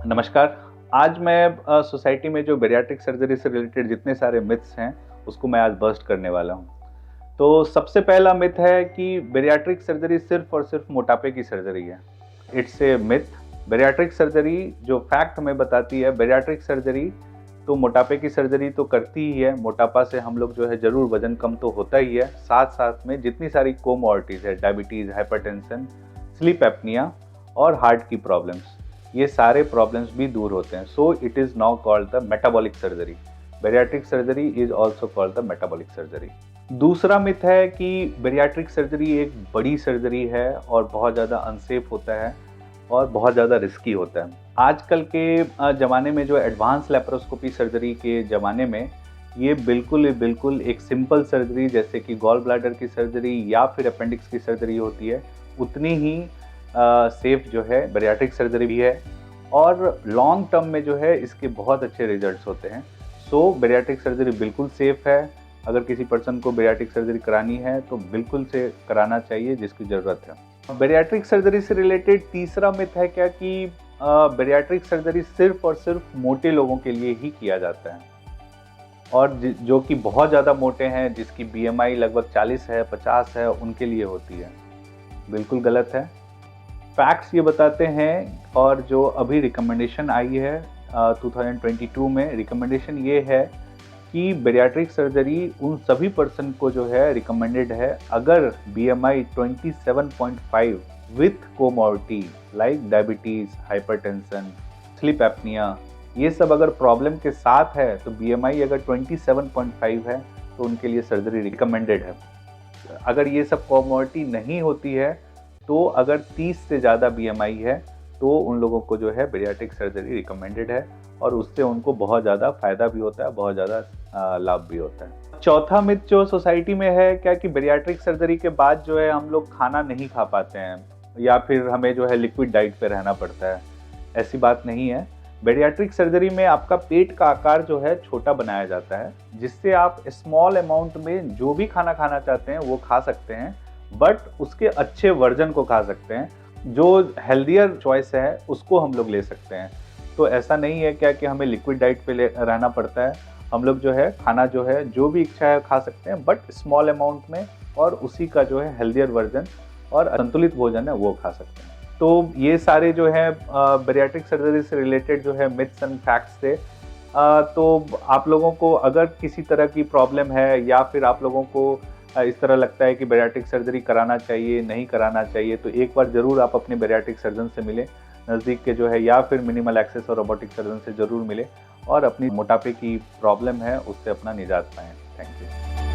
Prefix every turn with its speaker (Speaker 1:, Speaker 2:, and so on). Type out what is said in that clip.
Speaker 1: नमस्कार। आज मैं सोसाइटी में जो बैरिएट्रिक सर्जरी से रिलेटेड जितने सारे मिथ्स हैं, उसको मैं आज बस्ट करने वाला हूँ। तो सबसे पहला मिथ है कि बैरिएट्रिक सर्जरी सिर्फ़ और सिर्फ़ मोटापे की सर्जरी है। It's a myth. Bariatric surgery जो फैक्ट हमें बताती है, बैरिएट्रिक सर्जरी तो मोटापे की सर्जरी तो करती ही है। मोटापा से हम लोग जो है ज़रूर वज़न कम तो होता ही है, साथ-साथ में जितनी सारी कोमॉर्बिडिटीज़ है, डायबिटीज़, हाइपरटेंशन, स्लीप एपनिया और हार्ट की प्रॉब्लम्स, ये सारे प्रॉब्लम्स भी दूर होते हैं। So it is now called the metabolic surgery. Bariatric surgery is also called the metabolic surgery. दूसरा मिथ है कि बैरिएट्रिक सर्जरी एक बड़ी सर्जरी है और बहुत ज़्यादा अनसेफ होता है और बहुत ज़्यादा रिस्की होता है। आजकल के ज़माने में जो एडवांस लैप्रोस्कोपी सर्जरी के ज़माने में ये बिल्कुल एक सिंपल सर्जरी जैसे कि गॉल ब्लैडर की सर्जरी या फिर अपेंडिक्स की सर्जरी होती है, उतनी ही सेफ जो है बैरिएट्रिक सर्जरी भी है और लॉन्ग टर्म में जो है इसके बहुत अच्छे रिजल्ट्स होते हैं। सो बैरिएट्रिक सर्जरी बिल्कुल सेफ है। अगर किसी पर्सन को बैरिएट्रिक सर्जरी करानी है तो बिल्कुल से कराना चाहिए जिसकी ज़रूरत है। बैरिएट्रिक सर्जरी से रिलेटेड तीसरा मिथ है क्या कि बैरिएट्रिक सर्जरी सिर्फ और सिर्फ मोटे लोगों के लिए ही किया जाता है और जो कि बहुत ज़्यादा मोटे हैं, जिसकी BMI लगभग 40 है, 50 है, उनके लिए होती है। बिल्कुल गलत है। फैक्ट्स ये बताते हैं और जो अभी रिकमेंडेशन आई है 2022 में, रिकमेंडेशन ये है कि बैरिएट्रिक सर्जरी उन सभी पर्सन को जो है रिकमेंडेड है अगर BMI 27.5 with comorbidity like diabetes, hypertension, sleep apnoea, ये सब अगर प्रॉब्लम के साथ है तो BMI अगर 27.5 है तो उनके लिए सर्जरी रिकमेंडेड है। अगर ये सब कोमॉर्बिडिटी नहीं होती है तो अगर 30 से ज़्यादा BMI है तो उन लोगों को जो है बैरिएट्रिक सर्जरी रिकमेंडेड है और उससे उनको बहुत ज़्यादा फ़ायदा भी होता है, बहुत ज़्यादा लाभ भी होता है। चौथा मिथ जो सोसाइटी में है क्या कि बैरिएट्रिक सर्जरी के बाद जो है हम लोग खाना नहीं खा पाते हैं या फिर हमें जो है लिक्विड डाइट पे रहना पड़ता है। ऐसी बात नहीं है। बैरिएट्रिक सर्जरी में आपका पेट का आकार जो है छोटा बनाया जाता है, जिससे आप स्मॉल अमाउंट में जो भी खाना खाना चाहते हैं वो खा सकते हैं, बट उसके अच्छे वर्जन को खा सकते हैं। जो हेल्दियर चॉइस है उसको हम लोग ले सकते हैं। तो ऐसा नहीं है क्या कि हमें लिक्विड डाइट पे रहना पड़ता है। हम लोग जो है खाना जो है जो भी इच्छा है खा सकते हैं, बट स्मॉल अमाउंट में, और उसी का जो है हेल्दियर वर्जन और संतुलित भोजन है वो खा सकते हैं। तो ये सारे जो है बैरिएट्रिक सर्जरी से रिलेटेड जो है मिथ्स एंड फैक्ट्स थे। तो आप लोगों को अगर किसी तरह की प्रॉब्लम है या फिर आप लोगों को इस तरह लगता है कि बैरिएट्रिक सर्जरी कराना चाहिए, नहीं कराना चाहिए, तो एक बार ज़रूर आप अपने बैरिएट्रिक सर्जन से मिलें, नज़दीक के जो है, या फिर मिनिमल एक्सेस और रोबोटिक सर्जन से ज़रूर मिलें और अपनी मोटापे की प्रॉब्लम है उससे अपना निजात पाएँ। Thank you.